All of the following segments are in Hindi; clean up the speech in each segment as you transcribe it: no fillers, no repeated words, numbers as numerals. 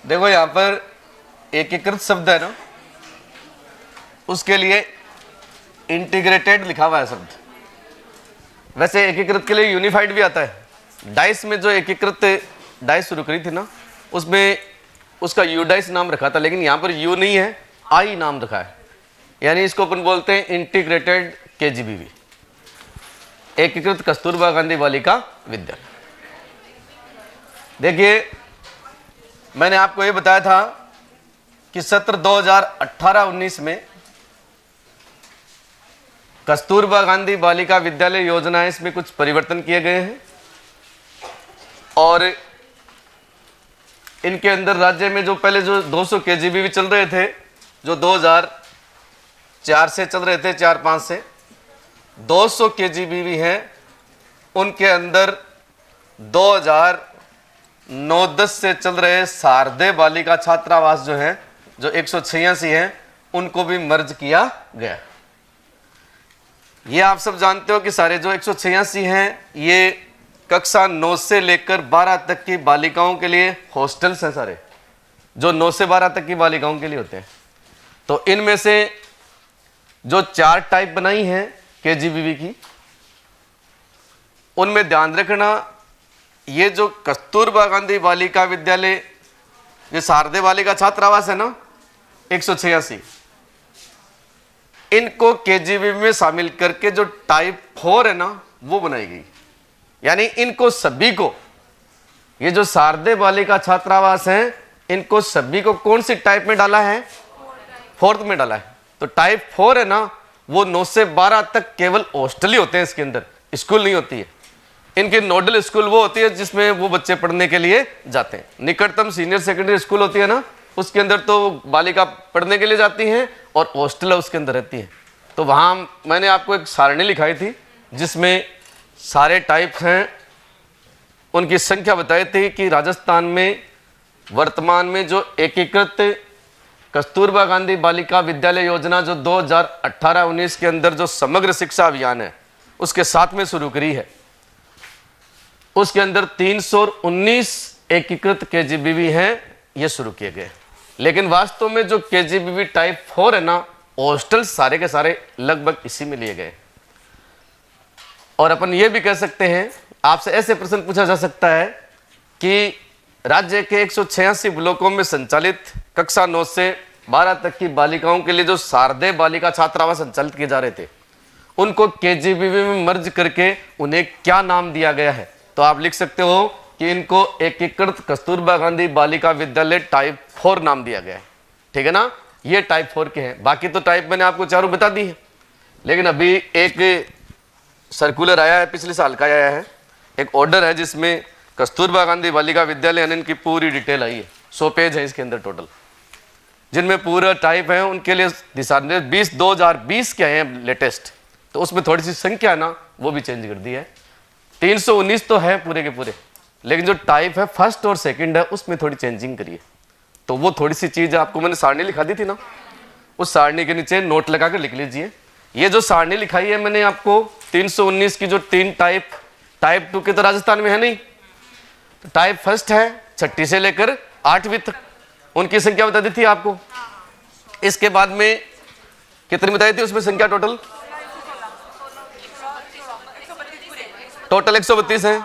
देखो यहाँ पर एकीकृत शब्द है ना, उसके लिए इंटीग्रेटेड लिखा हुआ है शब्द। वैसे एकीकृत के लिए यूनिफाइड भी आता है। डाइस में जो एकीकृत डाइस शुरू करी थी ना, उसमें उसका यू डाइस नाम रखा था, लेकिन यहाँ पर यू नहीं है, आई नाम रखा है। यानी इसको अपन बोलते हैं इंटीग्रेटेड केजीबीवी, एकीकृत कस्तूरबा गांधी बालिका विद्यालय। देखिए, मैंने आपको ये बताया था कि सत्र 2018-19 में कस्तूरबा गांधी बालिका विद्यालय योजना है, इसमें कुछ परिवर्तन किए गए हैं और इनके अंदर राज्य में जो पहले जो 200 केजीबीवी चल रहे थे, जो 2004 से चल रहे थे, 4-5 से 200 केजीबीवी हैं, उनके अंदर 2009-10 से चल रहे शारदे बालिका छात्रावास जो हैं, जो 186 हैं, उनको भी मर्ज किया गया। ये आप सब जानते हो कि सारे जो 186 हैं, ये कक्षा 9 से लेकर 12 तक की बालिकाओं के लिए हॉस्टल्स हैं सारे, जो 9 से 12 तक की बालिकाओं के लिए होते हैं। तो इनमें से जो 4 टाइप बनाई हैं केजीबीवी की, उनमें ध्यान रखना, ये जो कस्तूरबा गांधी बालिका विद्यालय, ये शारदे बालिका छात्रावास है ना 186, इनको केजीबीवी में शामिल करके जो टाइप 4 है ना, वो बनाई गई। यानी इनको सभी को, ये जो शारदे बालिका छात्रावास हैं, इनको सभी को कौन सी टाइप में डाला है? 4th में डाला है। तो टाइप 4 है ना, वो 9 से 12 तक केवल हॉस्टल ही होते हैं, इसके अंदर स्कूल नहीं होती है। इनकी नोडल स्कूल वो होती है जिसमें वो बच्चे पढ़ने के लिए जाते हैं। निकटतम सीनियर सेकेंडरी स्कूल होती है ना, उसके अंदर तो बालिका पढ़ने के लिए जाती हैं और हॉस्टल उसके अंदर रहती है। तो वहाँ मैंने आपको एक सारणी लिखाई थी जिसमें सारे टाइप हैं, उनकी संख्या बताई थी कि राजस्थान में वर्तमान में जो एकीकृत कस्तूरबा गांधी बालिका विद्यालय योजना जो 2018-19 के अंदर जो समग्र शिक्षा अभियान है, उसके साथ में शुरू करी है, उसके अंदर 319 एकीकृत केजीबीवी हैं, ये शुरू किए गए। लेकिन वास्तव में जो केजीबीवी टाइप 4 है ना, हॉस्टल सारे के सारे लगभग इसी में लिए गए। और अपन ये भी कह सकते हैं, आपसे ऐसे प्रश्न पूछा जा सकता है कि राज्य के 186 ब्लॉकों में संचालित कक्षा 9 से 12 तक की बालिकाओं के लिए जो शारदे बालिका छात्रावास संचालित किए जा रहे थे, उनको केजीबीवी में मर्ज करके उन्हें क्या नाम दिया गया है? तो आप लिख सकते हो कि इनको एकीकृत कस्तूरबा गांधी बालिका विद्यालय टाइप 4 नाम दिया गया है। ठीक है ना, ये टाइप 4 के हैं। बाकी तो टाइप मैंने आपको चारों बता दी है। लेकिन अभी एक सर्कुलर आया है, पिछले साल का आया है, एक ऑर्डर है जिसमें कस्तूरबा गांधी बालिका विद्यालय यानी इनकी पूरी डिटेल आई है। 100 पेज है इसके अंदर टोटल, जिनमें पूरा टाइप है उनके लिए दिशा निर्देश 2020 के हैं लेटेस्ट। तो उसमें थोड़ी सी संख्या ना वो भी चेंज कर दी है। 319 तो है पूरे के पूरे, लेकिन जो टाइप है फर्स्ट और सेकंड है उसमें थोड़ी चेंजिंग करिए। तो वो थोड़ी सी चीज आपको मैंने सारणी लिखा दी थी ना, उस सारणी के नीचे नोट लगा कर लिख लीजिए। ये जो सारणी लिखाई है मैंने आपको 319 की, जो 3 टाइप 2 के तो राजस्थान में है नहीं, तो टाइप फर्स्ट है 6ठी से लेकर 8वीं तक, उनकी संख्या बता दी थी आपको। इसके बाद में कितनी बताई थी उसमें संख्या? टोटल 132 है।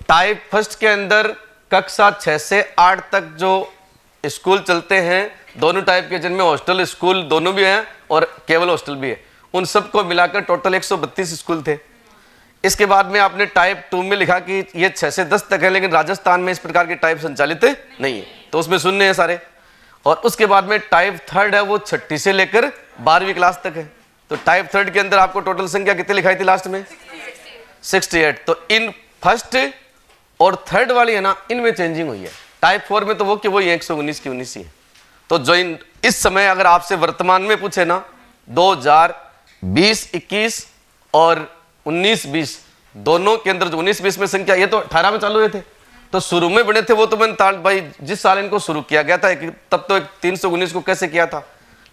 टाइप फर्स्ट के अंदर कक्षा 6 से 8 तक जो स्कूल चलते हैं, दोनों टाइप के, जिनमें हॉस्टल स्कूल दोनों भी हैं और केवल हॉस्टल भी है, उन सबको मिलाकर टोटल 132 स्कूल थे। इसके बाद में आपने टाइप 2 में लिखा कि ये 6 से 10 तक है, लेकिन राजस्थान में इस प्रकार के टाइप संचालित नहीं है, तो उसमें शून्य है सारे। और उसके बाद में टाइप 3 है, वो 6ठी से लेकर 12वीं क्लास तक है। तो टाइप 3 के अंदर आपको टोटल संख्या कितनी लिखाई थी लास्ट में? 68। तो इन फर्स्ट और थर्ड वाली है ना, इनमें चेंजिंग हुई है। टाइप 4 में तो वो कि वही 119 की 19 ही है। तो जो इस समय अगर आपसे वर्तमान में पूछे ना, 2020-21 और 19-20 दोनों के अंदर जो 19-20 में संख्या, ये तो 18 में चालू हुए थे, तो शुरू में बने थे वो तो मैंने भाई जिस साल इनको शुरू किया गया था तब तो 319 को कैसे किया था।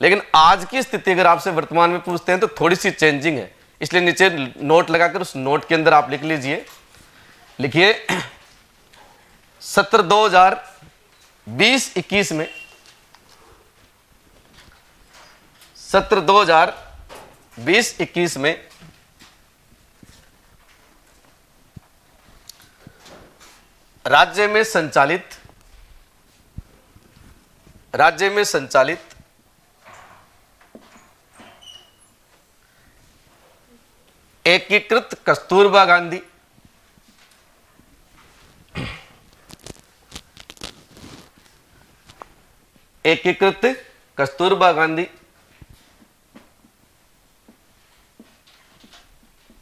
लेकिन आज की स्थिति अगर आपसे वर्तमान में पूछते हैं तो थोड़ी सी चेंजिंग है, इसलिए नीचे नोट लगाकर उस नोट के अंदर आप लिख लीजिए। लिखिए, सत्र 2021 में सत्र 2020-21 में राज्य में संचालित एकीकृत कस्तूरबा गांधी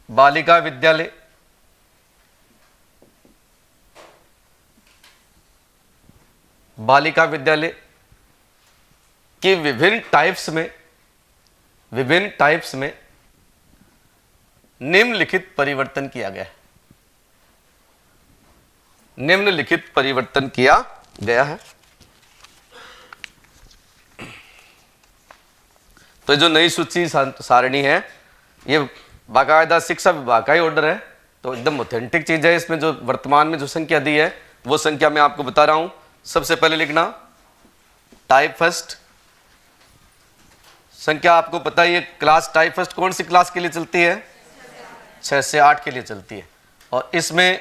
बालिका विद्यालय की विभिन्न टाइप्स में निम्नलिखित परिवर्तन किया गया है। तो जो नई सूची सारणी है ये बाकायदा शिक्षा विभाग का ही ऑर्डर है, तो एकदम ऑथेंटिक चीज है। इसमें जो वर्तमान में जो संख्या दी है वो संख्या मैं आपको बता रहा हूं। सबसे पहले लिखना टाइप फर्स्ट संख्या, आपको पता है ये क्लास टाइप फर्स्ट कौन सी क्लास के लिए चलती है? 6 से 8 के लिए चलती है। और इसमें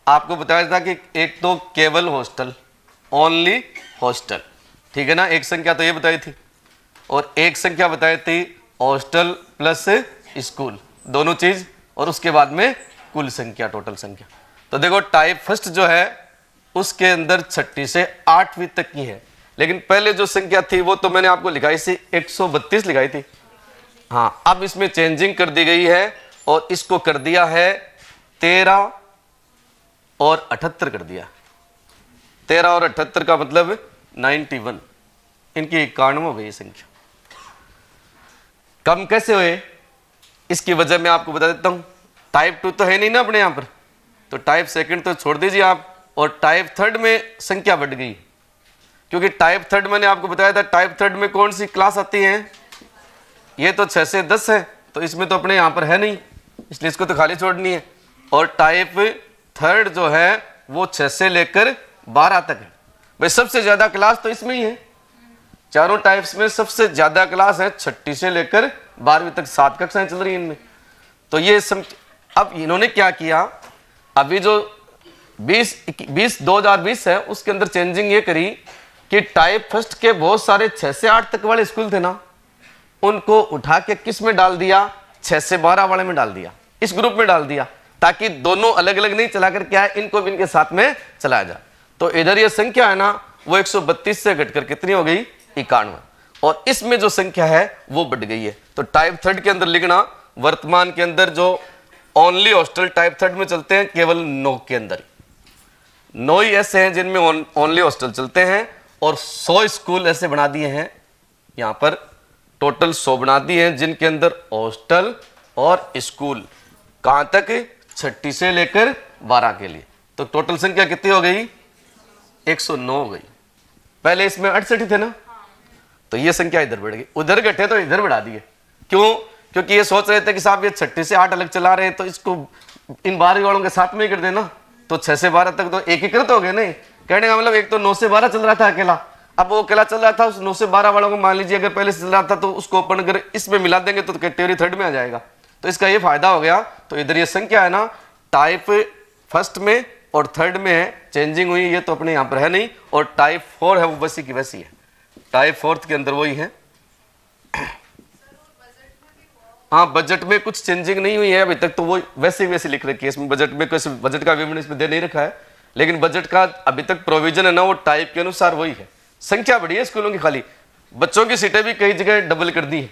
आपको बताया था कि एक तो केवल हॉस्टल, ओनली हॉस्टल, ठीक है ना, एक संख्या तो ये बताई थी, और एक संख्या बताई थी हॉस्टल प्लस स्कूल, दोनों चीज, और उसके बाद में कुल संख्या, टोटल संख्या। तो देखो टाइप फर्स्ट जो है उसके अंदर 6ठी से 8वीं तक की है, लेकिन पहले जो संख्या थी वो तो मैंने आपको लिखाई थी 132 लिखाई थी। हाँ, अब इसमें चेंजिंग कर दी गई है और इसको कर दिया है 13 और 78 कर दिया। 13 और 78 का मतलब 91, इनकी 91 हो गई संख्या। कम कैसे हुए इसकी वजह मैं आपको बता देता हूं। टाइप 2 तो है नहीं ना अपने यहां पर, तो टाइप सेकंड तो छोड़ दीजिए आप, और टाइप थर्ड में संख्या बढ़ गई, क्योंकि टाइप थर्ड मैंने आपको बताया था टाइप थर्ड में कौन सी क्लास आती है? ये तो 6 से 10 है, तो इसमें तो अपने यहां पर है नहीं, इसलिए इसको तो खाली छोड़नी है। और टाइप थर्ड जो है वो 6 से लेकर 12 तक है। भाई सबसे ज्यादा क्लास तो इसमें ही है, चारों टाइप्स में सबसे ज्यादा क्लास है 6ठी से लेकर 12वीं तक, 7 कक्षाएं चल रही हैं इनमें। तो ये अब इन्होंने क्या किया, अभी जो 2020 है उसके अंदर चेंजिंग ये करी कि टाइप फर्स्ट के बहुत सारे 6 से 8 तक वाले स्कूल थे ना, उनको उठा के किस में डाल दिया? 6 से 12 वाले में डाल दिया, इस ग्रुप में डाल दिया, ताकि दोनों अलग अलग नहीं चला कर क्या है, इनको भी इनके साथ में चलाया जाए। तो इधर ये संख्या है ना वो 132 से घटकर कितनी हो गई? 91, और इसमें जो संख्या है वो बढ़ गई है। तो टाइप थर्ड के अंदर लिखना, वर्तमान के अंदर जो ओनली हॉस्टल टाइप थर्ड में चलते हैं केवल 9 के अंदर, 9 ही ऐसे हैं जिनमें ओनली हॉस्टल चलते हैं, और 100 स्कूल ऐसे बना दिए हैं, यहां पर टोटल 100 बना दिए हैं जिनके अंदर हॉस्टल और स्कूल कहां तक? 6ठी से लेकर 12 के लिए। तो टोटल संख्या कितनी हो गई? 109 हो गई। पहले इसमें 68 थे ना, तो ये संख्या इधर बढ़ गई, उधर घटे तो इधर बढ़ा दिए। क्यों? क्योंकि ये सोच रहे थे कि साहब ये 6ठी से 8 अलग चला रहे हैं, तो इसको इन 12 वालों के साथ में ही कर देना, तो 6 से 12 तक तो एकीकृत हो गए। नहीं, कहने का मतलब एक तो 9 से 12 चल रहा था अकेला, अब वो अकेला चल रहा था, उस 9 से 12 वालों को मान लीजिए अगर पहले से चल रहा था तो उसको अपन अगर इसमें मिला देंगे तो कैटेगरी थर्ड में आ जाएगा। तो इसका ये फायदा हो गया। तो इधर ये संख्या है ना टाइप फर्स्ट में और थर्ड में है, चेंजिंग हुई, ये तो अपने यहाँ पर है नहीं। और टाइप 4 है वो वैसी की वैसी है, टाइप 4 के अंदर वही है। हाँ, बजट में कुछ चेंजिंग नहीं हुई है अभी तक, तो वो वैसे वैसे लिख रखी है इसमें। बजट में कोई बजट का विवरण इसमें दे नहीं रखा है, लेकिन बजट का अभी तक प्रोविजन है ना वो टाइप के अनुसार वही है। संख्या बढ़ी है स्कूलों की, खाली बच्चों की सीटें भी कई जगह डबल कर दी है।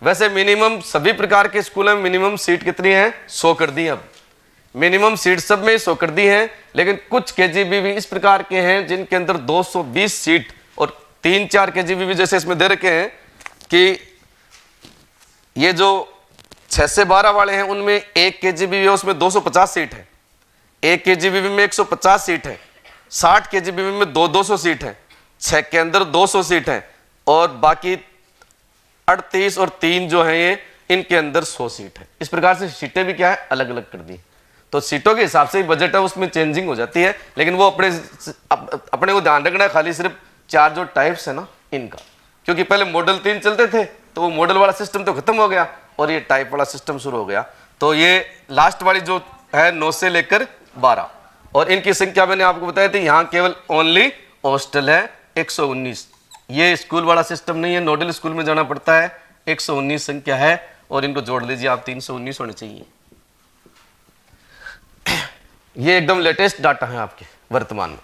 वैसे मिनिमम सभी प्रकार के स्कूलों में मिनिमम सीट कितनी है? 100 कर दी है। अब मिनिमम सीट सब में 100 कर दी है, लेकिन कुछ केजीबी भी इस प्रकार के हैं जिनके अंदर 220 सीट और 3-4 केजीबी भी जैसे इसमें दे रखे हैं कि ये जो 6 से 12 वाले हैं उनमें 1 केजीबी है, उसमें 250 सीट है, 1 केजीबी में 150 सीट है, 60 केजीबी में 200 सीट है, 6 के अंदर 200 सीट है, और बाकी 38 और 3 जो है ये इनके अंदर 100 सीट है। इस प्रकार से सीटें भी क्या है अलग अलग कर दी। तो सीटों के हिसाब से ही बजट है उसमें चेंजिंग हो जाती है, लेकिन वो अपने को ध्यान रखना है खाली सिर्फ 4 जो टाइप्स है ना इनका, क्योंकि पहले मॉडल 3 चलते थे तो वो मॉडल वाला सिस्टम तो खत्म हो गया और ये टाइप वाला सिस्टम शुरू हो गया। तो ये लास्ट वाली जो है 9 से लेकर 12, और इनकी संख्या मैंने आपको बताया थी, यहाँ केवल ओनली हॉस्टल है 119। ये स्कूल वाला सिस्टम नहीं है, नोडल स्कूल में जाना पड़ता है। 119 संख्या है और इनको जोड़ लीजिए आप, 319 होने चाहिए। ये एकदम लेटेस्ट डाटा है आपके वर्तमान में।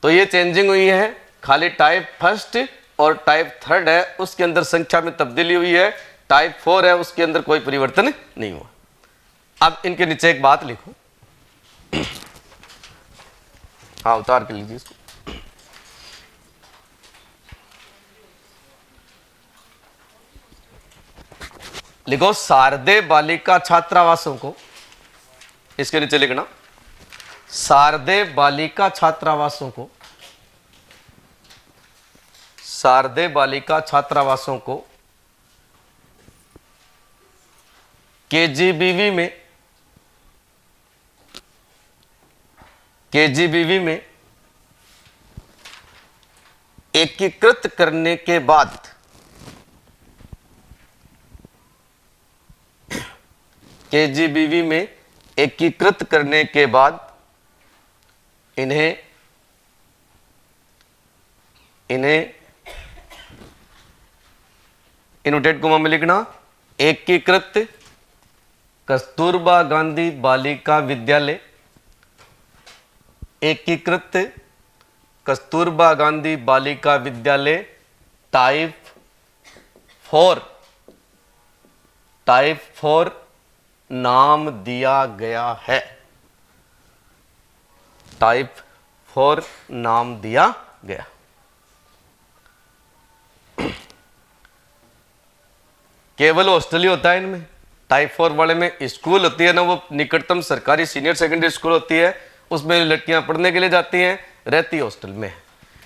तो ये चेंजिंग हुई है, खाली टाइप फर्स्ट और टाइप थर्ड है उसके अंदर संख्या में तब्दीली हुई है, टाइप 4 है उसके अंदर कोई परिवर्तन नहीं हुआ। अब इनके नीचे एक बात लिखो, हाँ उतार के लीजिए इसको। लिखो शारदे बालिका छात्रावासों को, इसके नीचे लिखना शारदे बालिका छात्रावासों को, शारदे बालिका छात्रावासों को केजीबीवी में एकीकृत करने के बाद केजीबीवी में एकीकृत करने के बाद इन्हें इनवर्टेड कोमा में लिखना एकीकृत कस्तूरबा गांधी बालिका विद्यालय, एकीकृत कस्तूरबा गांधी बालिका विद्यालय टाइप 4 नाम दिया गया है, टाइप 4 नाम दिया गया। केवल हॉस्टल ही होता है इनमें, टाइप 4 वाले में स्कूल होती है ना, वो निकटतम सरकारी सीनियर सेकेंडरी स्कूल होती है, उसमें लड़कियां पढ़ने के लिए जाती हैं, रहती हॉस्टल में।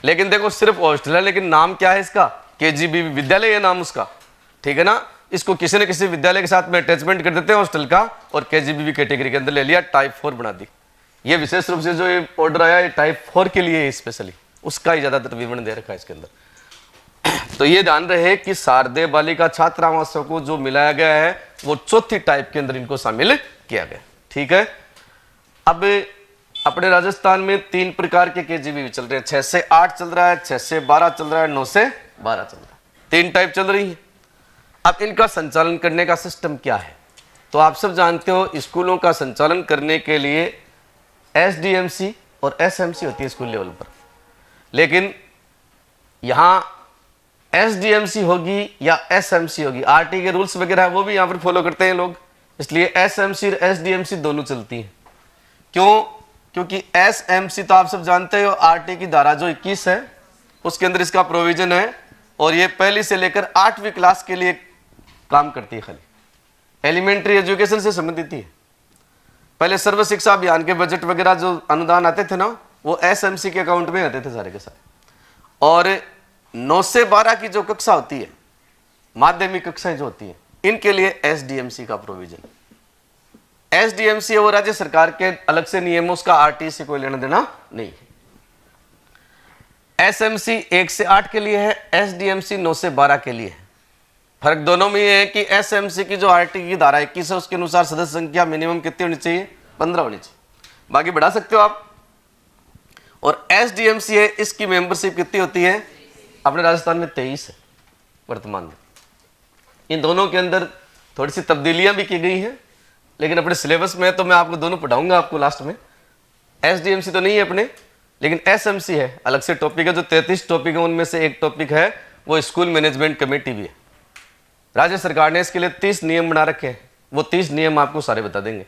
लेकिन देखो सिर्फ हॉस्टल है, लेकिन नाम क्या है इसका, केजीबी विद्यालय है नाम उसका, ठीक है ना। इसको किसी न किसी विद्यालय के साथ में अटैचमेंट कर देते हैं हॉस्टल का, और केजीबी कैटेगरी के अंदर ले लिया, टाइप 4 बना दी। ये विशेष रूप से जो ये ऑर्डर आया, ये टाइप 4 के लिए स्पेशली, उसका ही ज्यादातर विवरण दे रखा है इसके अंदर। तो ये ध्यान रहे कि शारदे बालिका छात्रावासों को जो मिलाया गया है वो चौथी टाइप के अंदर इनको शामिल किया गया, ठीक है। अब अपने राजस्थान में 3 प्रकार के केजीबी चल रहे हैं, 6 से 8 चल रहा है, 6 से 12 चल रहा है, 9 से 12 चल रहा है, 3 टाइप चल रही है। अब इनका संचालन करने का सिस्टम क्या है, तो आप सब जानते हो स्कूलों का संचालन करने के लिए एसडीएमसी और एसएमसी होती है स्कूल लेवल पर, लेकिन यहाँ एसडीएमसी होगी या एसएमसी होगी, आरटी के रूल्स वगैरह वो भी यहाँ पर फॉलो करते हैं लोग, इसलिए एसएमसी और एसडीएमसी दोनों चलती हैं। क्यों? क्योंकि एसएमसी तो आप सब जानते हो, आरटी की धारा जो 21 है उसके अंदर इसका प्रोविजन है, और ये पहली से लेकर 8वीं क्लास के लिए काम करती है, खाली एलिमेंट्री एजुकेशन से संबंधित है। पहले सर्व शिक्षा अभियान के बजट वगैरह जो अनुदान आते थे ना, वो एसएमसी के अकाउंट में आते थे सारे के सारे। और 9 से 12 की जो कक्षा होती है, माध्यमिक कक्षाएं जो होती हैं, इनके लिए एसडीएमसी का प्रोविजन। एसडीएमसी वो राज्य सरकार के अलग से नियम, उसका आरटी से कोई लेना देना नहीं है। एसएमसी 1 से 8 के लिए है, एसडीएमसी 9 से 12 के लिए है। फर्क दोनों में ये है कि एसएमसी की जो आरटी की धारा 21 है उसके अनुसार सदस्य संख्या मिनिमम कितनी होनी चाहिए, 15 होनी चाहिए, बाकी बढ़ा सकते हो आप। और एसडीएमसी है, इसकी मेंबरशिप कितनी होती है, अपने राजस्थान में 23 है वर्तमान में। इन दोनों के अंदर थोड़ी सी तब्दीलियां भी की गई हैं, लेकिन अपने सिलेबस में तो मैं आपको दोनों पढ़ाऊंगा आपको लास्ट में। एसडीएमसी तो नहीं है अपने, लेकिन एसएमसी है, अलग से टॉपिक है। जो 33 टॉपिक है उनमें से एक टॉपिक है वो स्कूल मैनेजमेंट कमेटी भी है। राज्य सरकार ने इसके लिए 30 नियम बना रखे हैं, वो 30 नियम आपको सारे बता देंगे।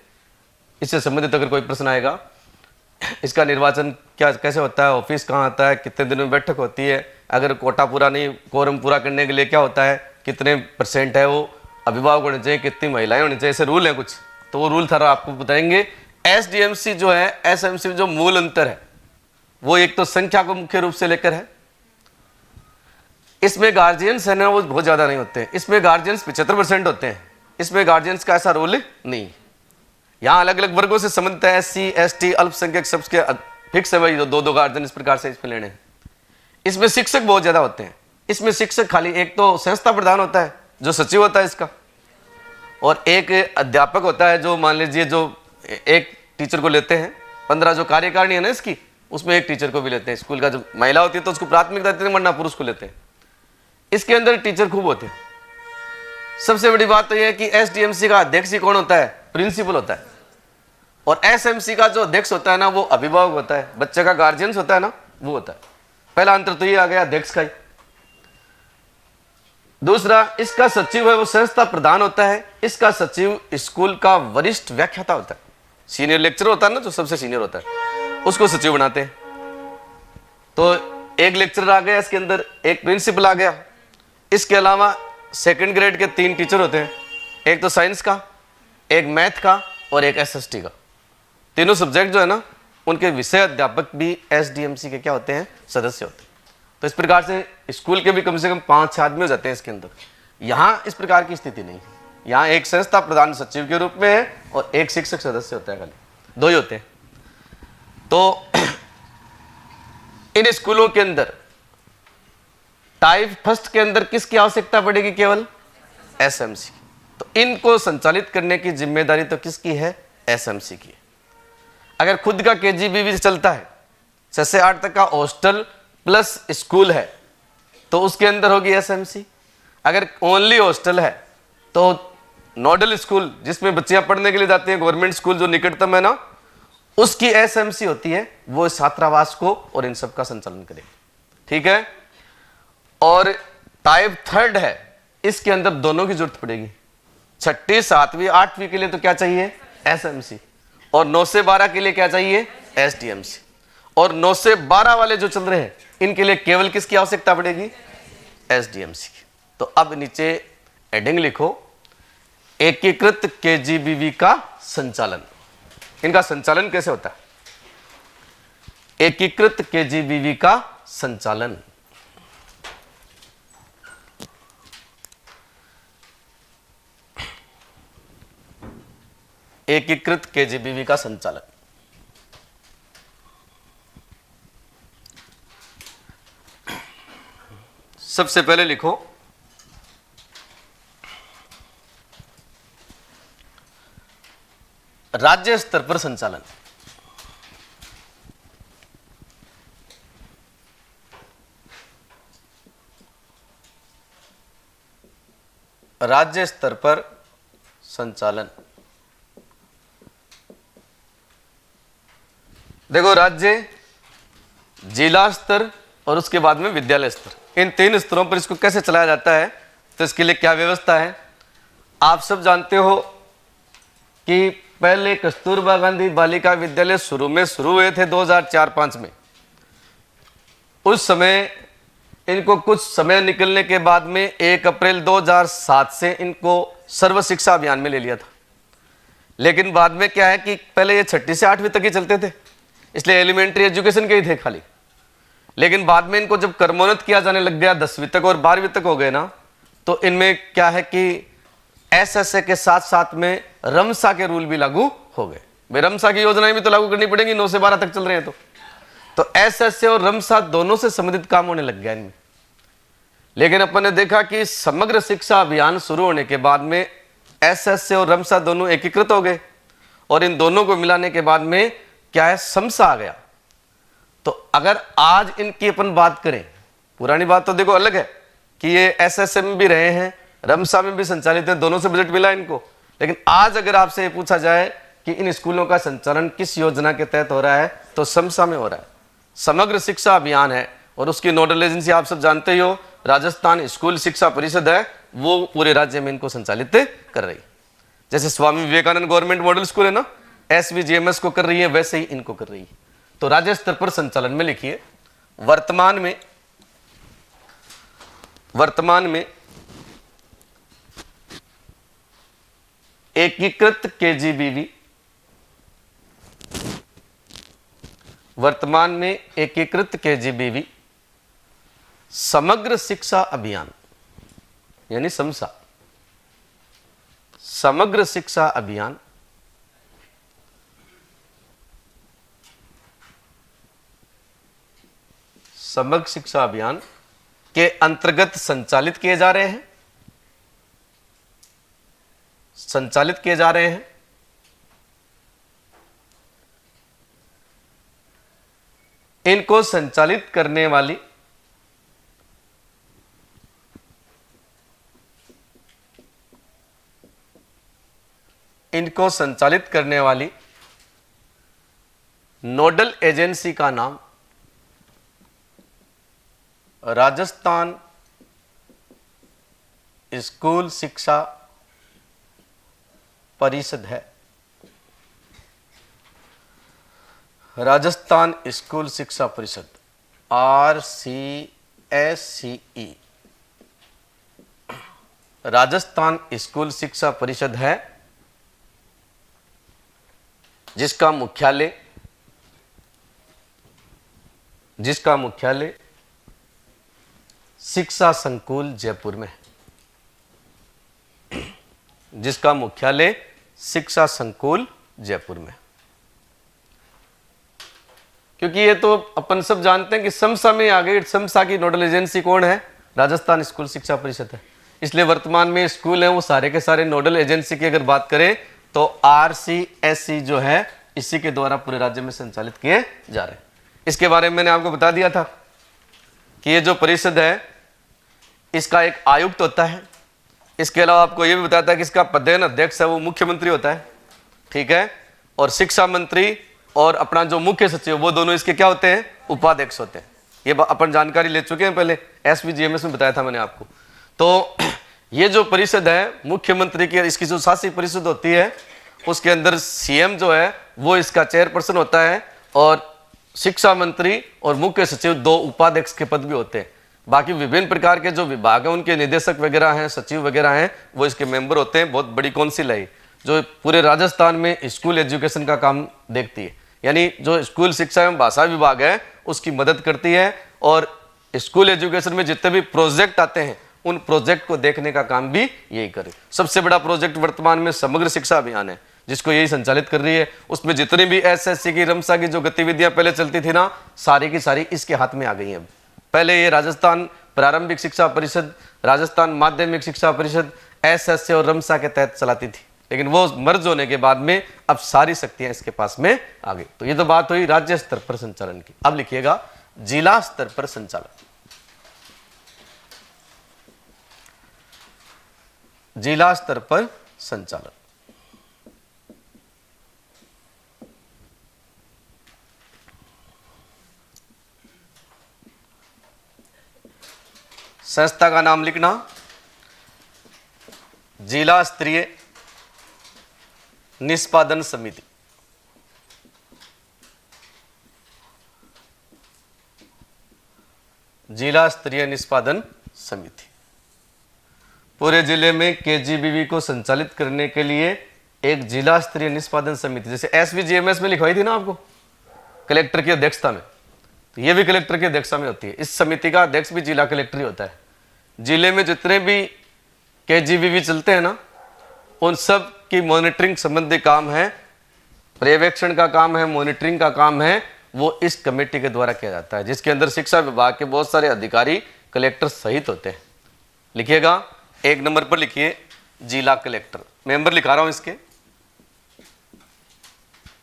इससे संबंधित अगर कोई प्रश्न आएगा, इसका निर्वाचन क्या कैसे होता है, ऑफिस कहाँ आता है, कितने दिन में बैठक होती है, अगर कोटा पूरा नहीं, कोरम पूरा करने के लिए क्या होता है, कितने % है वो अभिभावक होने चाहिए, कितनी महिलाएं होनी चाहिए, ऐसे रूल है कुछ, तो वो रूल सारा आपको बताएंगे। एसडीएमसी जो है, एसएमसी में जो मूल अंतर है वो एक तो संख्या को मुख्य रूप से लेकर है। इसमें गार्जियंस है ना वो बहुत ज्यादा नहीं होते हैं, इसमें गार्जियंस 75% होते हैं इसमें गार्जियंस का ऐसा रोल नहीं। यहाँ अलग अलग वर्गों से संबंधित है, SC ST अल्पसंख्यक सबके फिक्स है भाई, जो दो गार्जियन इस प्रकार से इसमें लेने हैं। इसमें शिक्षक बहुत ज्यादा होते हैं। इसमें शिक्षक खाली एक तो संस्था प्रधान होता है जो सचिव होता है इसका, और एक अध्यापक होता है जो मान लीजिए जो एक टीचर को लेते हैं। 15 जो कार्यकारिणी है ना इसकी, उसमें एक टीचर को भी लेते हैं। स्कूल का जो महिला होती है तो उसको प्राथमिकता देते हैं, वरना पुरुष को लेते हैं। इसके अंदर टीचर खूब होते हैं। सबसे बड़ी बात तो यह है कि SDMC का अध्यक्ष कौन होता है? प्रिंसिपल होता है। और SMC का जो अध्यक्ष होता है ना, वो अभिभावक होता है, बच्चे का गार्जियंस होता है ना, वो होता है। पहला अंतर तो ये आ गया अध्यक्ष का ही। दूसरा, इसका सचिव है वो संस्था प्रधान होता है। इसका सचिव स्कूल का वरिष्ठ व्याख्याता होता है। सीनियर लेक्चरर होता है ना, जो सबसे सीनियर होता है, उसको सचिव बनाते हैं। तो एक लेक्चरर आ गया इसके अंदर, एक प्रिंसिपल आ गया। इसके अलावा सेकंड ग्रेड के 3 टीचर होते हैं, एक तो साइंस का, एक मैथ का और एक SST का। तीनों सब्जेक्ट जो है ना, उनके विषय अध्यापक भी SDMC के क्या होते हैं? सदस्य होते हैं। तो इस प्रकार से स्कूल के भी कम से कम 5-6 आदमी हो जाते हैं इसके अंदर। यहाँ इस प्रकार की स्थिति नहीं है। यहाँ एक संस्था प्रधान सचिव के रूप में है और एक शिक्षक सदस्य होता है, खाली 2 ही होते हैं। तो इन स्कूलों के अंदर टाइप फर्स्ट के अंदर किसकी आवश्यकता पड़ेगी? केवल SMC। तो इनको संचालित करने की जिम्मेदारी तो किसकी है? SMC की। अगर खुद का KGBV चलता है, 6 से 8 तक का हॉस्टल प्लस स्कूल है, तो उसके अंदर होगी SMC। अगर ओनली हॉस्टल है तो नोडल स्कूल जिसमें बच्चियां पढ़ने के लिए जाती हैं, गवर्नमेंट स्कूल जो निकटतम है ना, उसकी SMC होती है, वो छात्रावास को और इन सब का संचालन करेगी। ठीक है। और टाइप थर्ड है, इसके अंदर दोनों की जरूरत पड़ेगी। 6ठी 7वीं 8वीं के लिए तो क्या चाहिए? SMC। और 9 से 12 के लिए क्या चाहिए? SDMC। और 9 से 12 वाले जो चल रहे हैं, इनके लिए केवल किसकी आवश्यकता पड़ेगी? SDMC की। तो अब नीचे हेडिंग लिखो, एकीकृत KGBV का संचालन। इनका संचालन कैसे होता है? एकीकृत KGBV का संचालन। एकीकृत KGBV का संचालन। सबसे पहले लिखो राज्य स्तर पर संचालन। राज्य स्तर पर संचालन। देखो, राज्य, जिला स्तर और उसके बाद में विद्यालय स्तर, इन 3 स्तरों पर इसको कैसे चलाया जाता है, तो इसके लिए क्या व्यवस्था है। आप सब जानते हो कि पहले कस्तूरबा गांधी बालिका विद्यालय शुरू हुए थे 2004-5 में। उस समय इनको कुछ समय निकलने के बाद में 1 अप्रैल 2007 से इनको सर्व शिक्षा अभियान में ले लिया था। लेकिन बाद में क्या है कि पहले ये 6ठी से 8वीं तक ही चलते थे, इसलिए एलिमेंट्री एजुकेशन के ही थे खाली। लेकिन बाद में इनको जब क्रमोन्नत किया जाने लग गया, 10वीं तक और 12वीं तक हो गए ना, तो इनमें क्या है कि SSA के साथ साथ में रमसा के रूल भी लागू हो गए। भाई रमसा की योजनाएं भी तो लागू करनी पड़ेंगी, 9 से 12 तक चल रहे हैं तो SSA और रमसा दोनों से संबंधित काम होने लग गया इनमें। लेकिन अपन ने देखा कि समग्र शिक्षा अभियान शुरू होने के बाद में SSA और रमसा दोनों एकीकृत हो गए, और इन दोनों को मिलाने के बाद में क्या है, समसा आ गया। तो अगर आज इनकी अपन बात करें, पुरानी बात तो देखो अलग है कि ये SSA में भी रहे हैं, रमसा में भी संचालित है, दोनों से बजट मिला इनको। लेकिन आज अगर आपसे पूछा जाए कि इन स्कूलों का संचालन किस योजना के तहत हो रहा है, तो समसा में हो रहा है। समग्र शिक्षा अभियान है, और उसकी नोडल एजेंसी आप सब जानते ही हो, राजस्थान स्कूल शिक्षा परिषद है, वो पूरे राज्य में इनको संचालित कर रही है। जैसे Swami Vivekananda government model school है ना, SVGMS को कर रही है, वैसे ही इनको कर रही है। तो राज्य स्तर पर संचालन में लिखिए, वर्तमान में एकीकृत KGBV, वर्तमान में एकीकृत KGBV समग्र शिक्षा अभियान यानी समसा, समग्र शिक्षा अभियान समग्र शिक्षा अभियान के अंतर्गत संचालित किए जा रहे हैं, इनको संचालित करने वाली नोडल एजेंसी का नाम राजस्थान स्कूल शिक्षा परिषद है। राजस्थान स्कूल शिक्षा परिषद RCSCE राजस्थान स्कूल शिक्षा परिषद है, जिसका मुख्यालय शिक्षा संकुल जयपुर में है। जिसका मुख्यालय शिक्षा संकुल जयपुर में। क्योंकि ये तो अपन सब जानते हैं कि समसा में आ गई, समसा की नोडल एजेंसी कौन है? राजस्थान स्कूल शिक्षा परिषद है। इसलिए वर्तमान में स्कूल हैं वो सारे के सारे नोडल एजेंसी की अगर बात करें तो RCSC जो है इसी के द्वारा पूरे राज्य में संचालित किए जा रहे हैं। इसके बारे में मैंने आपको बता दिया था कि ये जो परिषद है इसका एक आयुक्त होता है। इसके अलावा आपको ये भी बताया था कि इसका पदेन अध्यक्ष है वो मुख्यमंत्री होता है, ठीक है। और शिक्षा मंत्री और अपना जो मुख्य सचिव वो दोनों इसके क्या होते हैं? उपाध्यक्ष होते हैं। ये अपन जानकारी ले चुके हैं, पहले SVGMS में बताया था मैंने आपको। तो ये जो परिषद है मुख्यमंत्री की, इसकी जो शासी परिषद होती है उसके अंदर CM जो है वो इसका चेयरपर्सन होता है और शिक्षा मंत्री और मुख्य सचिव 2 उपाध्यक्ष के पद भी होते हैं। बाकी विभिन्न प्रकार के जो विभाग हैं उनके निदेशक वगैरह हैं, सचिव वगैरह हैं, वो इसके मेंबर होते हैं। बहुत बड़ी काउंसिल है जो पूरे राजस्थान में स्कूल एजुकेशन का काम देखती है, यानी जो स्कूल शिक्षा एवं भाषा विभाग है उसकी मदद करती है और स्कूल एजुकेशन में जितने भी प्रोजेक्ट आते हैं उन प्रोजेक्ट को देखने का काम भी यही करे। सबसे बड़ा प्रोजेक्ट वर्तमान में समग्र शिक्षा अभियान है जिसको यही संचालित कर रही है। उसमें जितनी भी SSC की, रमसा की जो गतिविधियां पहले चलती थी ना, सारी की सारी इसके हाथ में आ गई हैं। पहले ये राजस्थान प्रारंभिक शिक्षा परिषद, राजस्थान माध्यमिक शिक्षा परिषद SSC और रमसा के तहत चलाती थी, लेकिन वो मर्ज होने के बाद में अब सारी शक्तियां इसके पास में आ गई। तो ये तो बात हुई राज्य स्तर पर संचालन की। अब लिखिएगा जिला स्तर पर संचालन। जिला स्तर पर संचालन संस्था का नाम लिखना जिला स्तरीय निष्पादन समिति। जिला स्तरीय निष्पादन समिति पूरे जिले में KGBV को संचालित करने के लिए एक जिला स्तरीय निष्पादन समिति, जैसे SVGMS में लिखवाई थी ना आपको कलेक्टर की अध्यक्षता में, तो ये भी कलेक्टर की अध्यक्षता में होती है। इस समिति का अध्यक्ष भी जिला कलेक्टर ही होता है। जिले में जितने भी KGBV चलते हैं ना उन सब की मॉनिटरिंग संबंधी काम है, पर्यवेक्षण का काम है, मॉनिटरिंग का काम है, वो इस कमेटी के द्वारा किया जाता है, जिसके अंदर शिक्षा विभाग के बहुत सारे अधिकारी कलेक्टर सहित होते हैं। लिखिएगा 1 नंबर पर लिखिए जिला कलेक्टर। मेंबर लिखा रहा हूं इसके,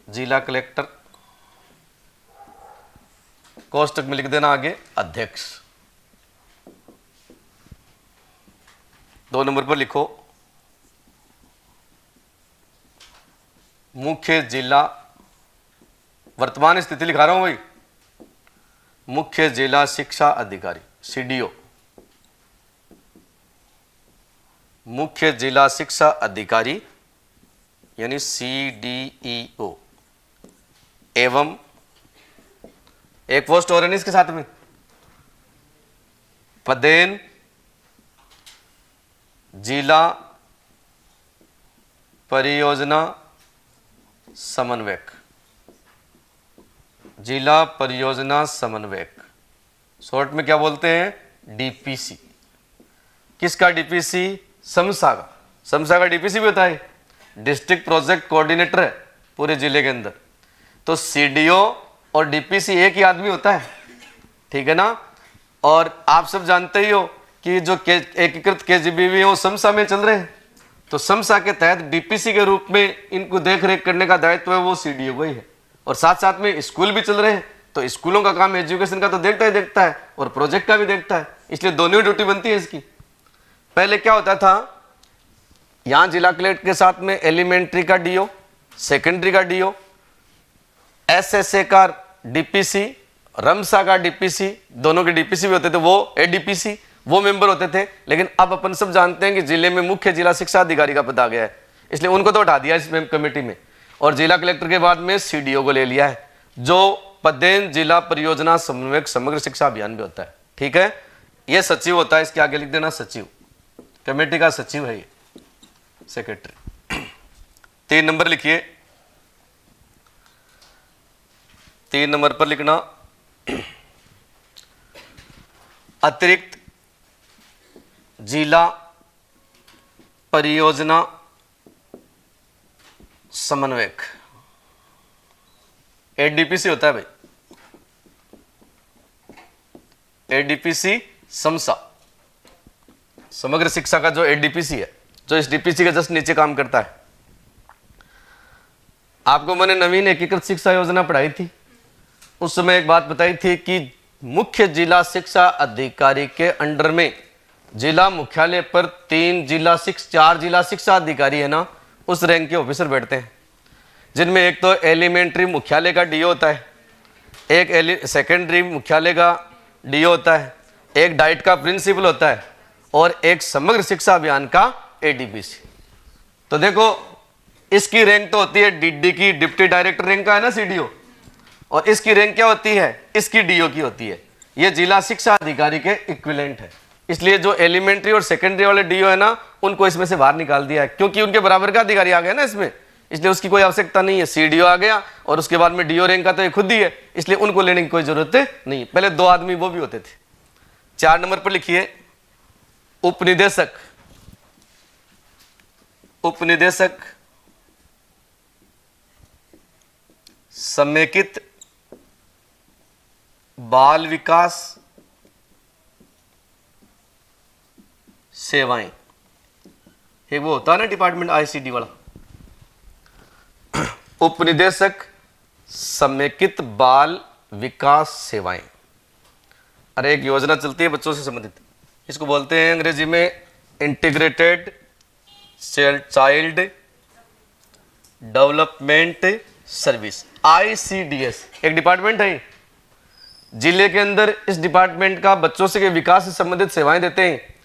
जिला कलेक्टर, कोष्टक में लिख देना आगे अध्यक्ष। 2 नंबर पर लिखो मुख्य जिला, वर्तमान स्थिति लिखा रहा हूं भाई, मुख्य जिला शिक्षा अधिकारी CDO, मुख्य जिला शिक्षा अधिकारी यानी CDEO, एवं एक पोस्ट और है इसके साथ में पदेन जिला परियोजना समन्वयक। जिला परियोजना समन्वयक शॉर्ट में क्या बोलते हैं? DPC। किसका DPC? समसा का। समसा का DPC भी होता है। डिस्ट्रिक्ट प्रोजेक्ट कोऑर्डिनेटर है पूरे जिले के अंदर। तो सीडीओ और डीपीसी एक ही आदमी होता है, ठीक है ना। और आप सब जानते ही हो कि जो एकीकृत केजीबीवी वो समसा में चल रहे हैं, तो समसा के तहत डीपीसी के रूप में इनको देख रेख करने का दायित्व है वो सीडीओ को ही है। और साथ साथ में स्कूल भी चल रहे हैं, तो स्कूलों का काम एजुकेशन का तो देखता है और प्रोजेक्ट का भी देखता है, इसलिए दोनों ड्यूटी बनती है इसकी। पहले क्या होता था, यहां जिला कलेक्टर के साथ में एलिमेंट्री का डीओ, सेकेंडरी का डीओ, एसएसए का डीपीसी, रमसा का डीपीसी, दोनों के डीपीसी भी होते थे, वो एडीपीसी वो मेंबर होते थे। लेकिन अब अपन सब जानते हैं कि जिले में मुख्य जिला शिक्षा अधिकारी का पद आ गया है, इसलिए उनको तो हटा दिया इस कमेटी में, और जिला कलेक्टर के बाद में सीडीओ को ले लिया है, जो पदेन जिला परियोजना समन्वयक समग्र शिक्षा अभियान भी होता है, ठीक है। ये सचिव होता है, इसके आगे लिख देना सचिव, कमेटी का सचिव है ये, सेक्रेटरी। 3 नंबर लिखिए, 3 नंबर पर लिखना अतिरिक्त जिला परियोजना समन्वयक, एडीपीसी होता है भाई, एडीपीसी समसा समग्र शिक्षा का जो एडीपीसी है, जो इस डीपीसी के जस्ट नीचे काम करता है। आपको मैंने नवीन एकीकृत शिक्षा योजना पढ़ाई थी, उस समय एक बात बताई थी कि मुख्य जिला शिक्षा अधिकारी के अंडर में जिला मुख्यालय पर 4 जिला शिक्षा अधिकारी है ना, उस रैंक के ऑफिसर बैठते हैं, जिनमें एक तो एलिमेंट्री मुख्यालय का डीओ होता है, एक सेकेंडरी मुख्यालय का डीओ होता है, एक डाइट का प्रिंसिपल होता है, और एक समग्र शिक्षा अभियान का एडीपीसी। तो देखो इसकी रैंक तो होती है डीडी की, डिप्टी डायरेक्टर रैंक का है ना सीडीओ, और इसकी रैंक क्या होती है, इसकी डीओ की होती है। ये जिला शिक्षा अधिकारी के इक्विवेलेंट है, इसलिए जो एलिमेंट्री और सेकेंडरी वाले डीओ है ना, उनको इसमें से बाहर निकाल दिया है, क्योंकि उनके बराबर का अधिकारी आ गया ना इसमें, इसलिए उसकी कोई आवश्यकता नहीं है। सीडीओ आ गया और उसके बाद में डीओ रैंक का तो ये खुद ही है, इसलिए उनको लेने की कोई जरूरत नहीं। पहले 2 आदमी वो भी होते थे। 4 नंबर पर लिखिए उपनिदेशक, उपनिदेशक समेकित बाल विकास सेवाएं, एक वो होता है ना डिपार्टमेंट आईसीडी वाला, उपनिदेशक समेकित बाल विकास सेवाएं। अरे एक योजना चलती है बच्चों से संबंधित, इसको बोलते हैं अंग्रेजी में integrated child development service, ICDS. एक डिपार्टमेंट है जिले के अंदर, इस डिपार्टमेंट का बच्चों से विकास से संबंधित सेवाएं देते हैं।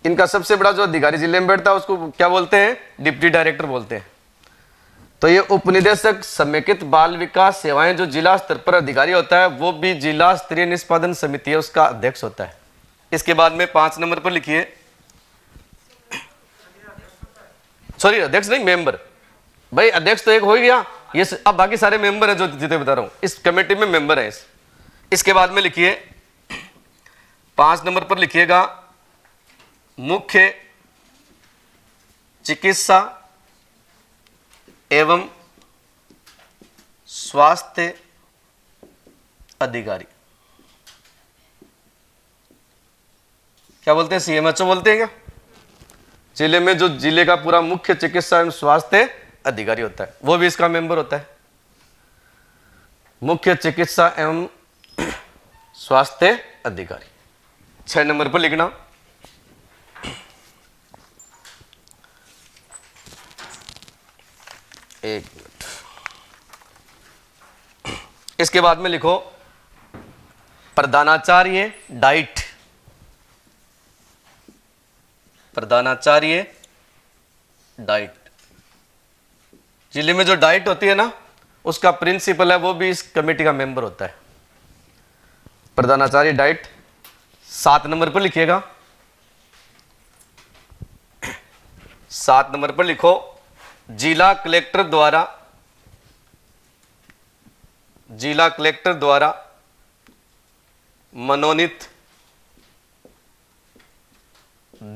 इनका सबसे बड़ा जो अधिकारी जिले में बैठता है उसको क्या बोलते हैं, डिप्टी डायरेक्टर बोलते हैं। तो ये उपनिदेशक समेकित बाल विकास सेवाएं जो जिला स्तर पर अधिकारी होता है, वो भी जिला स्तरीय निष्पादन समिति है, उसका अध्यक्ष होता है। इसके बाद में 5 नंबर पर लिखिए, सॉरी अध्यक्ष नहीं, मेंबर। भाई अध्यक्ष तो एक हो ही गया, ये अब बाकी सारे मेंबर हैं जो जितने बता रहा हूं, इस कमेटी में मेंबर है। इसके बाद में लिखिए 5 नंबर पर लिखिएगा मुख्य चिकित्सा एवं स्वास्थ्य अधिकारी, क्या बोलते हैं, सीएमएचओ बोलते हैं क्या। जिले में जो जिले का पूरा मुख्य चिकित्सा एवं स्वास्थ्य अधिकारी होता है, वो भी इसका मेंबर होता है, मुख्य चिकित्सा एवं स्वास्थ्य अधिकारी। 6 नंबर पर लिखना एक मिनट, इसके बाद में लिखो प्रधानाचार्य डाइट, प्रधानाचार्य डाइट। जिले में जो डाइट होती है ना, उसका प्रिंसिपल है, वो भी इस कमेटी का मेंबर होता है, प्रधानाचार्य डाइट। 7 नंबर पर लिखिएगा, 7 नंबर पर लिखो जिला कलेक्टर द्वारा मनोनीत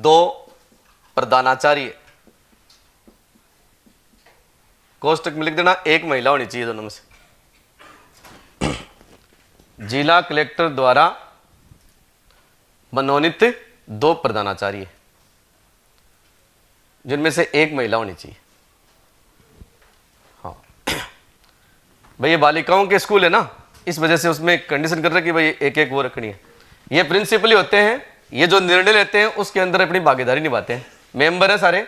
2 प्रधानाचार्य कोष्टक में लिख देना एक महिला होनी चाहिए दोनों में से। जिला कलेक्टर द्वारा मनोनीत 2 प्रधानाचार्य, जिनमें से एक महिला होनी चाहिए। हाँ भाई ये बालिकाओं के स्कूल है ना, इस वजह से उसमें कंडीशन कर रहे कि भाई एक एक वो रखनी है। ये प्रिंसिपल ही होते हैं, ये जो निर्णय लेते हैं उसके अंदर अपनी भागीदारी निभाते हैं। मेंबर है सारे।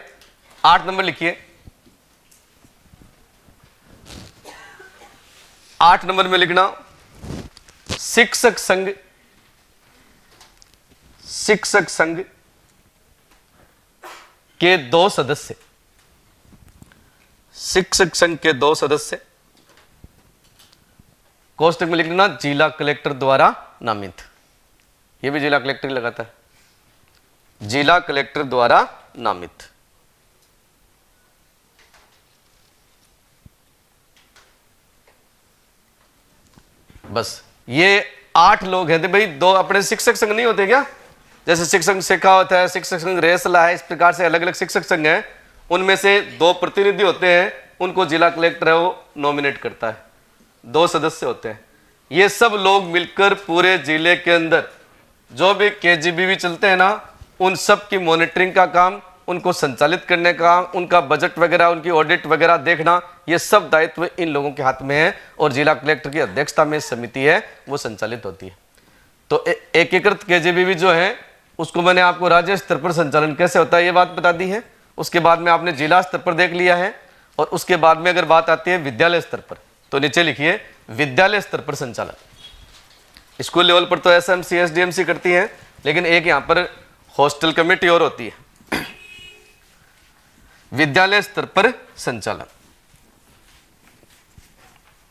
8 नंबर लिखिए। 8 नंबर में लिखना शिक्षक संघ के 2 सदस्य, शिक्षक संघ के 2 सदस्य, कोष्टक में लिख लेना जिला कलेक्टर द्वारा नामित। ये भी जिला कलेक्टर ही लगाता है, जिला कलेक्टर द्वारा नामित। बस ये 8 लोग हैं। तो भाई 2 अपने शिक्षक संघ नहीं होते क्या? जैसे शिक्षक संघ शेखावत है, शिक्षक संघ रेसला है, इस प्रकार से अलग अलग शिक्षक संघ हैं। उनमें से 2 प्रतिनिधि होते हैं, उनको जिला कलेक्टर है वो नॉमिनेट करता है। 2 सदस्य होते हैं। ये सब लोग मिलकर पूरे जिले के अंदर जो भी केजीबीवी चलते हैं ना, उन सब की मॉनिटरिंग का काम, उनको संचालित करने का, उनका बजट वगैरह, उनकी ऑडिट वगैरह देखना, ये सब दायित्व इन लोगों के हाथ में है। और जिला कलेक्टर की अध्यक्षता में समिति है वो संचालित होती है। तो एकीकृत केजीबीवी जो है उसको मैंने आपको राज्य स्तर पर संचालन कैसे होता है ये बात बता दी है। उसके बाद में आपने जिला स्तर पर देख लिया है। और उसके बाद में अगर बात आती है विद्यालय स्तर पर, तो नीचे लिखिए विद्यालय स्तर पर संचालन। स्कूल लेवल पर तो एसएमसी एसडीएमसी करती है, लेकिन एक यहां पर हॉस्टल कमेटी और होती है। विद्यालय स्तर पर संचालन,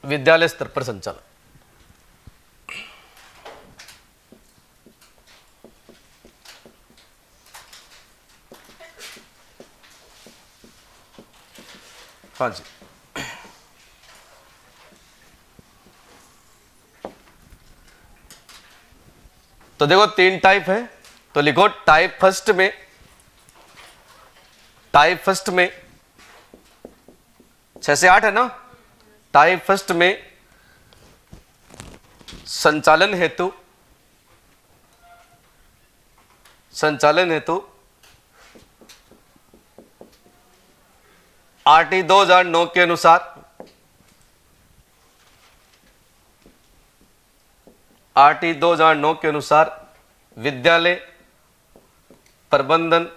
विद्यालय स्तर पर संचालन। हाँ जी, तो देखो 3 टाइप है। तो लिखो टाइप फर्स्ट में 6 से 8 है ना। टाइप फर्स्ट में संचालन हेतु आरटी 2009 के अनुसार विद्यालय प्रबंधन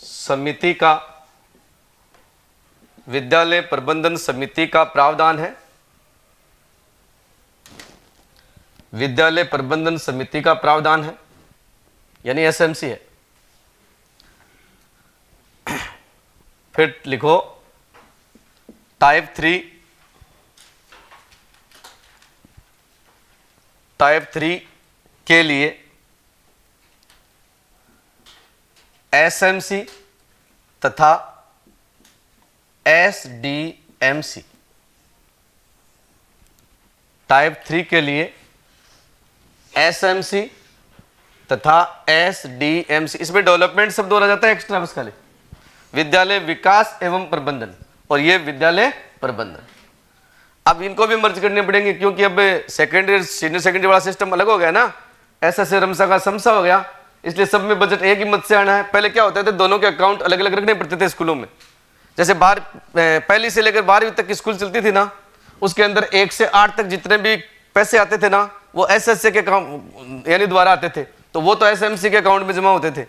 समिति का प्रावधान है। विद्यालय प्रबंधन समिति का प्रावधान है, यानी एसएमसी है। फिर लिखो टाइप 3 के लिए एसएमसी तथा एसडीएमसी। टाइप 3 के लिए एसएमसी तथा एसडीएमसी। इसमें डेवलपमेंट शब्द और आ जाता है एक्स्ट्रा बस खाली। विद्यालय विकास एवं प्रबंधन, और ये विद्यालय प्रबंधन। अब इनको भी मर्ज करने पड़ेंगे, क्योंकि अब सेकेंडरी सीनियर सेकेंडरी वाला सिस्टम अलग हो गया ना। एसएसए रमसा का समसा हो गया, इसलिए सब में बजट एक ही मत से आना है। पहले क्या होता था, दोनों के अकाउंट अलग अलग रखने पड़ते थे स्कूलों में। जैसे पहली से लेकर 12वीं तक की स्कूल चलती थी ना, उसके अंदर 1 से 8 तक जितने भी पैसे आते थे ना, वो एसएसए के अकाउंट यानी द्वारा आते थे, तो वो तो एसएमसी के अकाउंट में जमा होते थे।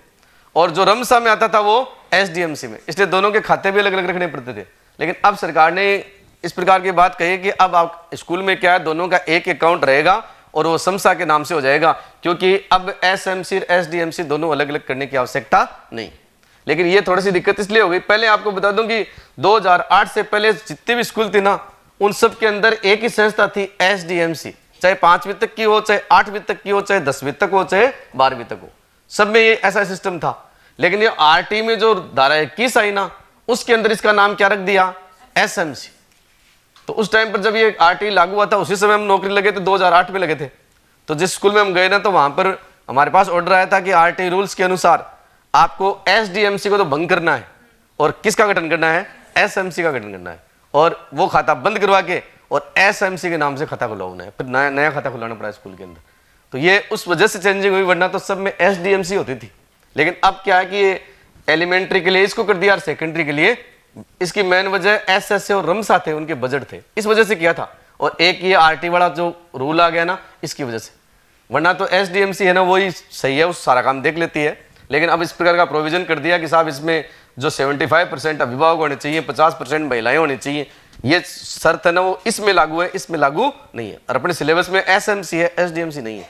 और जो रमसा में आता था वो एसडीएमसी में, इसलिए दोनों के खाते भी अलग अलग रखने पड़ते थे। लेकिन अब सरकार ने इस प्रकार की बात कही कि अब आप स्कूल में क्या है, दोनों का एक अकाउंट रहेगा और वो समसा के नाम से हो जाएगा, क्योंकि अब एसएमसी और एसडीएमसी दोनों अलग अलग करने की आवश्यकता नहीं। लेकिन ये थोड़ी सी दिक्कत इसलिए हो गई, पहले आपको बता दूं कि 2008 से पहले जितने भी स्कूल थी ना, उन सब के अंदर एक ही संस्था थी एसडीएमसी, चाहे 5वीं तक की हो, चाहे 8वीं तक की हो, चाहे 10वीं तक हो, चाहे 12वीं तक हो, सब में ये ऐसा सिस्टम था। लेकिन ये आरटी में जो धारा 21 आई ना, उसके अंदर इसका नाम क्या रख दिया, एसएमसी। तो उस टाइम पर जब ये आरटी लागू हुआ था, उसी समय हम नौकरी लगे थे, 2008 में लगे थे। तो जिस स्कूल में हम गए ना, तो वहां पर हमारे पास ऑर्डर आया था कि आरटी रूल्स के अनुसार आपको एसडीएमसी को तो भंग करना है, और किसका गठन करना है, एसएमसी का गठन करना है और वो खाता बंद करवा के और एसएमसी के नाम से खाता खुलवाना है, फिर नया खाता खुलाना पड़ा स्कूल के अंदर। तो ये उस वजह से चेंजिंग हुई, वरना तो सब में एसडीएमसी होती थी। लेकिन अब क्या है कि ये एलिमेंट्री के लिए इसको कर दिया और सेकेंडरी के लिए इसकी मेन वजह एसएसए और रमसा थे, उनके बजट थे, इस वजह से किया था। और एक ये आरटी वाला जो रूल आ गया ना, इसकी वजह से, वरना तो एसडीएमसी है ना वही सही है, उस सारा काम देख लेती है। लेकिन अब इस प्रकार का प्रोविजन कर दिया कि साहब इसमें जो 75% अभिभावक होने चाहिए, 50% महिलाएं होनी चाहिए, ये शर्त है ना वो इसमें लागू है, इसमें लागू नहीं है। और अपने सिलेबस में एसएमसी है, एसडीएमसी नहीं है।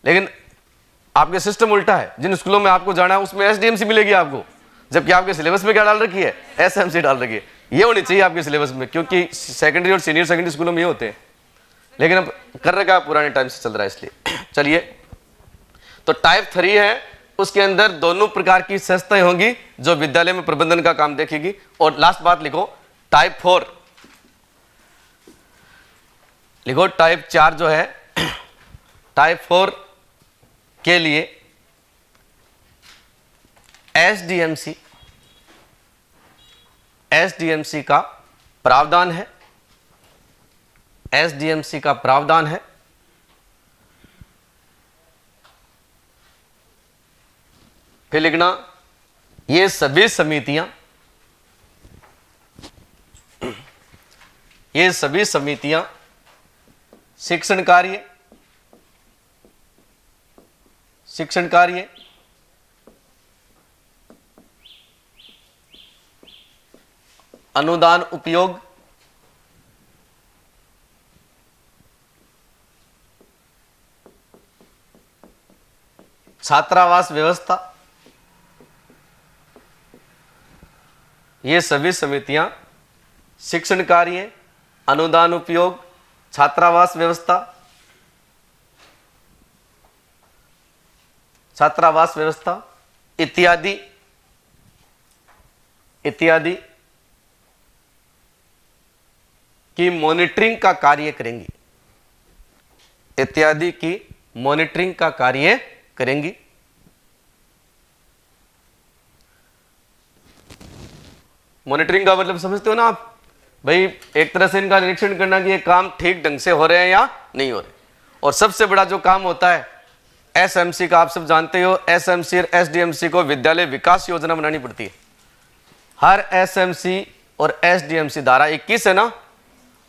लेकिन आपके सिस्टम उल्टा है, जिन स्कूलों में आपको जाना है उसमें एसडीएमसी मिलेगी आपको, जबकि आपके सिलेबस में क्या डाल रखी है, एसएमसी डाल रखी है। ये होनी चाहिए आपके सिलेबस में, क्योंकि सेकेंडरी और सीनियर सेकेंडरी स्कूलों में ये होते हैं। लेकिन अब कर रखा पुराने टाइम से चल रहा है, इसलिए चलिए। तो टाइप 3 है, उसके अंदर दोनों प्रकार की संस्थाएं होंगी जो विद्यालय में प्रबंधन का काम देखेगी। और लास्ट बात लिखो टाइप 4, लिखो टाइप 4 जो है, टाइप 4 के लिए एसडीएमसी का प्रावधान है, एसडीएमसी का प्रावधान है। फिर लिखना ये सभी समितियां शिक्षण कार्य अनुदान उपयोग छात्रावास व्यवस्था, ये सभी समितियां शिक्षण कार्य अनुदान उपयोग छात्रावास व्यवस्था इत्यादि की मॉनिटरिंग का कार्य करेंगी, इत्यादि की मॉनिटरिंग का कार्य करेंगी। मॉनिटरिंग का मतलब समझते हो ना आप भाई, एक तरह से इनका निरीक्षण करना कि ये काम ठीक ढंग से हो रहे हैं या नहीं हो रहे। और सबसे बड़ा जो काम होता है एसएमसी का, आप सब जानते हो, एसएमसी और एसडीएमसी को विद्यालय विकास योजना बनानी पड़ती है। हर एसएमसी और एसडीएमसी धारा 21 है ना,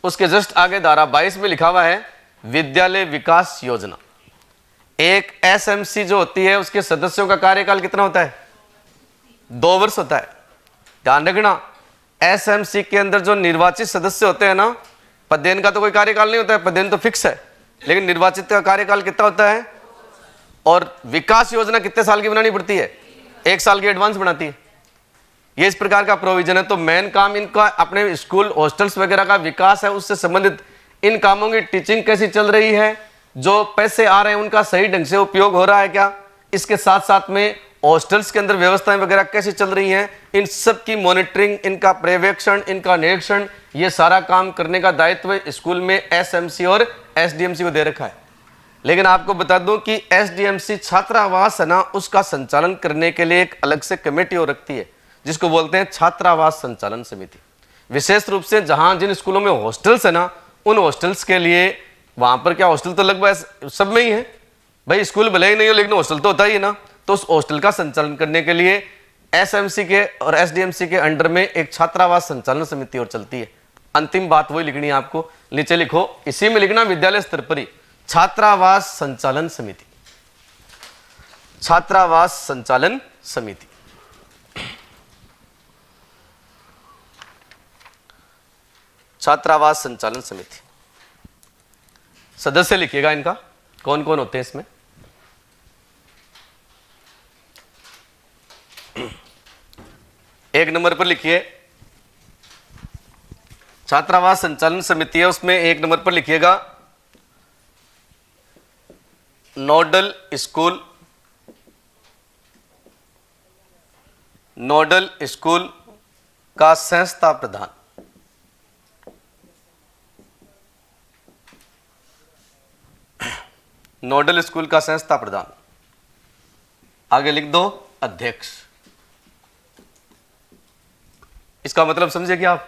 उसके जस्ट आगे धारा 22 में लिखा हुआ है विद्यालय विकास योजना। एक एसएमसी जो होती है उसके सदस्यों का कार्यकाल कितना होता है, 2 वर्ष होता है। ध्यान रखना, एसएमसी के अंदर जो निर्वाचित सदस्य होते हैं ना, पदेन का तो कोई कार्यकाल नहीं होता है, पदेन तो फिक्स है, लेकिन निर्वाचित का कार्यकाल कितना होता है। और विकास योजना कितने साल की बनानी पड़ती है, 1 साल की एडवांस बनाती है। ये इस प्रकार का प्रोविजन है। तो मेन काम इनका अपने स्कूल हॉस्टल्स वगैरह का विकास है, उससे संबंधित इन कामों की टीचिंग कैसी चल रही है, जो पैसे आ रहे हैं उनका सही ढंग से उपयोग हो रहा है क्या, इसके साथ साथ में हॉस्टल्स के अंदर व्यवस्थाएं वगैरह कैसी चल रही हैं, इन सब की मॉनिटरिंग, इनका पर्यवेक्षण, इनका निरीक्षण, ये सारा काम करने का दायित्व स्कूल में एसएमसी और एसडीएमसी को दे रखा है। लेकिन आपको बता दूं कि एसडीएमसी छात्रावास है ना, उसका संचालन करने के लिए एक अलग से कमेटी हो रखती है, जिसको बोलते हैं छात्रावास संचालन समिति। विशेष रूप से जहां जिन स्कूलों में हॉस्टल्स है ना, उन हॉस्टल्स के लिए, वहां पर क्या हॉस्टल तो लगभग सब में ही है भाई, स्कूल भले ही नहीं हो लेकिन हॉस्टल तो होता ही है ना। तो उस हॉस्टल का संचालन करने के लिए एसएमसी के और एसडीएमसी के अंडर में एक छात्रावास संचालन समिति और चलती है। अंतिम बात वही लिखनी है आपको, नीचे लिखो, इसी में लिखना विद्यालय स्तर पर ही छात्रावास संचालन समिति, छात्रावास संचालन समिति। छात्रावास संचालन समिति, सदस्य लिखिएगा इनका कौन कौन होते हैं इसमें। एक नंबर पर लिखिए छात्रावास संचालन समिति है, उसमें 1 नंबर पर लिखिएगा नोडल स्कूल का संस्था प्रधान। नोडल स्कूल का संस्था प्रधान, आगे लिख दो अध्यक्ष। इसका मतलब समझे क्या आप?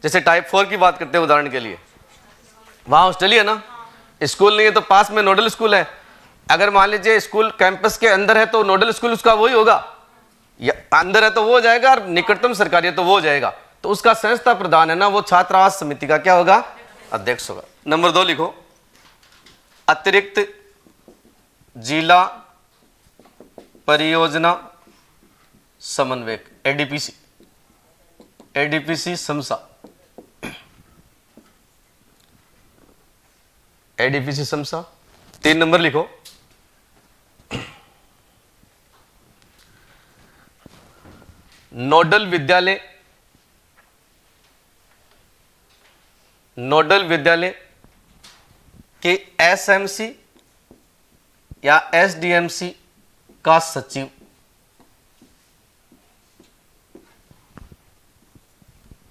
जैसे टाइप 4 की बात करते हैं उदाहरण के लिए, वहां हॉस्टल ही है ना, स्कूल नहीं है तो पास में नोडल स्कूल है। अगर मान लीजिए स्कूल कैंपस के अंदर है तो नोडल स्कूल उसका वही होगा, या अंदर है तो वो हो जाएगा, और निकटतम सरकारी है तो वो हो जाएगा। तो उसका संस्था प्रधान है ना, वो छात्रावास समिति का क्या होगा? अध्यक्ष होगा। नंबर 2 लिखो, अतिरिक्त जिला परियोजना समन्वयक, ADPC, ADPC samosa, ADPC samosa. 3 number लिखो, नोडल विद्यालय, नोडल विद्यालय के एसएमसी या एसडीएमसी का सचिव।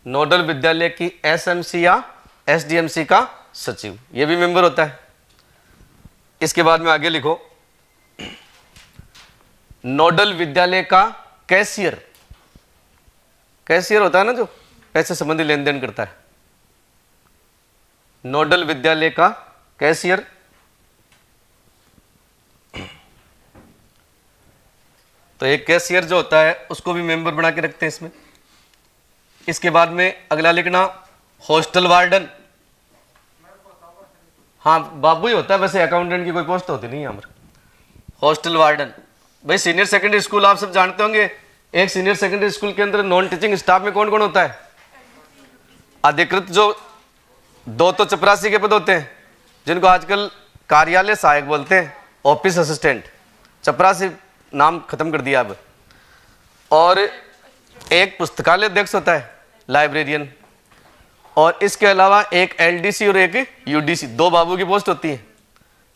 नोडल विद्यालय की एसएमसी या एसडीएमसी का सचिव, यह भी मेंबर होता है। इसके बाद में आगे लिखो, नोडल विद्यालय का कैशियर, कैशियर होता है ना जो पैसे संबंधी लेन देन करता है, नोडल विद्यालय का कैशियर। तो एक कैशियर जो होता है उसको भी मेंबर बना के रखते हैं इसमें। इसके बाद में अगला लिखना, हॉस्टल वार्डन। हाँ बाबू ही होता है, वैसे अकाउंटेंट की कोई पोस्ट होती नहीं है हमारे। हॉस्टल वार्डन, भाई सीनियर सेकेंडरी स्कूल आप सब जानते होंगे, एक सीनियर सेकेंडरी स्कूल के अंदर नॉन टीचिंग स्टाफ में कौन कौन होता है? अधिकृत जो 2 तो चपरासी के पद होते हैं, जिनको आजकल कार्यालय सहायक बोलते हैं, ऑफिस असिस्टेंट, चपरासी नाम खत्म कर दिया अब। और एक पुस्तकालय अध्यक्ष होता है, लाइब्रेरियन। और इसके अलावा एक एलडीसी और एक यूडीसी, 2 बाबू की पोस्ट होती है।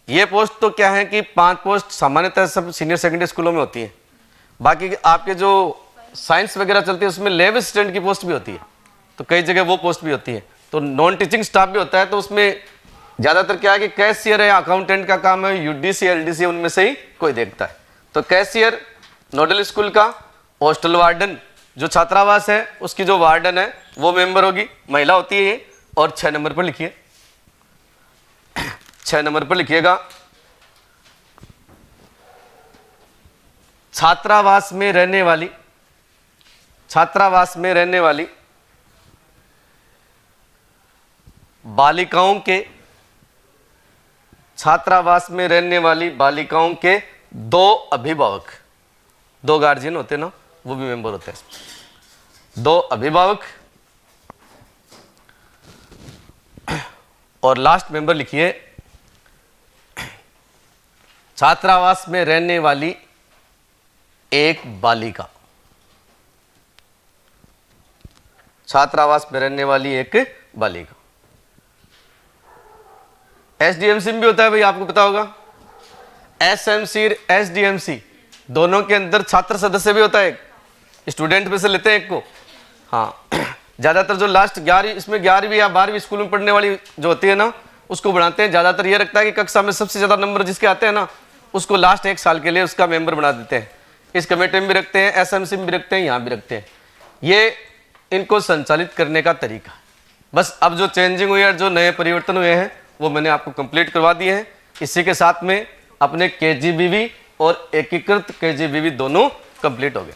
ये पोस्ट तो क्या है कि 5 पोस्ट सामान्यतः सब सीनियर सेकेंडरी स्कूलों में होती है। बाकी आपके जो साइंस वगैरह चलती है उसमें लैब असिस्टेंट की पोस्ट भी होती है, तो कई जगह वो पोस्ट भी होती है। तो नॉन टीचिंग स्टाफ भी होता है, तो उसमें ज़्यादातर क्या है कि कैशियर है, अकाउंटेंट का काम है, यूडीसी एलडीसी उनमें से ही कोई देखता है। तो कैशियर नोडल स्कूल का, हॉस्टल वार्डन जो छात्रावास है उसकी जो वार्डन है वो मेंबर होगी, महिला होती है ये। और 6 नंबर पर लिखिए, 6 नंबर पर लिखिएगा, छात्रावास में रहने वाली, छात्रावास में रहने वाली बालिकाओं के, छात्रावास में रहने वाली बालिकाओं के 2 अभिभावक, 2 गार्जियन होते हैं ना, वो भी मेंबर होते हैं। 2 अभिभावक। और लास्ट मेंबर लिखिए, छात्रावास में रहने वाली एक बालिका, छात्रावास में रहने वाली एक बालिका। एसडीएमसी में भी होता है भाई, आपको पता होगा, एसएमसी एसडीएमसी दोनों के अंदर छात्र सदस्य भी होता है, एक स्टूडेंट में से लेते हैं एक को। हाँ ज्यादातर जो लास्ट 11वीं, इसमें 11वीं या 12वीं स्कूल में पढ़ने वाली जो होती है ना, उसको बढ़ाते हैं। ज्यादातर ये रखता है कि कक्षा में सबसे ज्यादा नंबर जिसके आते हैं ना, उसको लास्ट 1 साल के लिए उसका मेंबर बना देते हैं। इस कमेटी में भी रखते हैं, एसएमसी में भी रखते हैं, यहाँ भी रखते हैं। ये इनको संचालित करने का तरीका। बस अब जो चेंजिंग हुई है, जो नए परिवर्तन हुए हैं, वो मैंने आपको कंप्लीट करवा दिए हैं। इसी के साथ में अपने केजीबीवी और एकीकृत केजीबीवी दोनों कंप्लीट हो गए।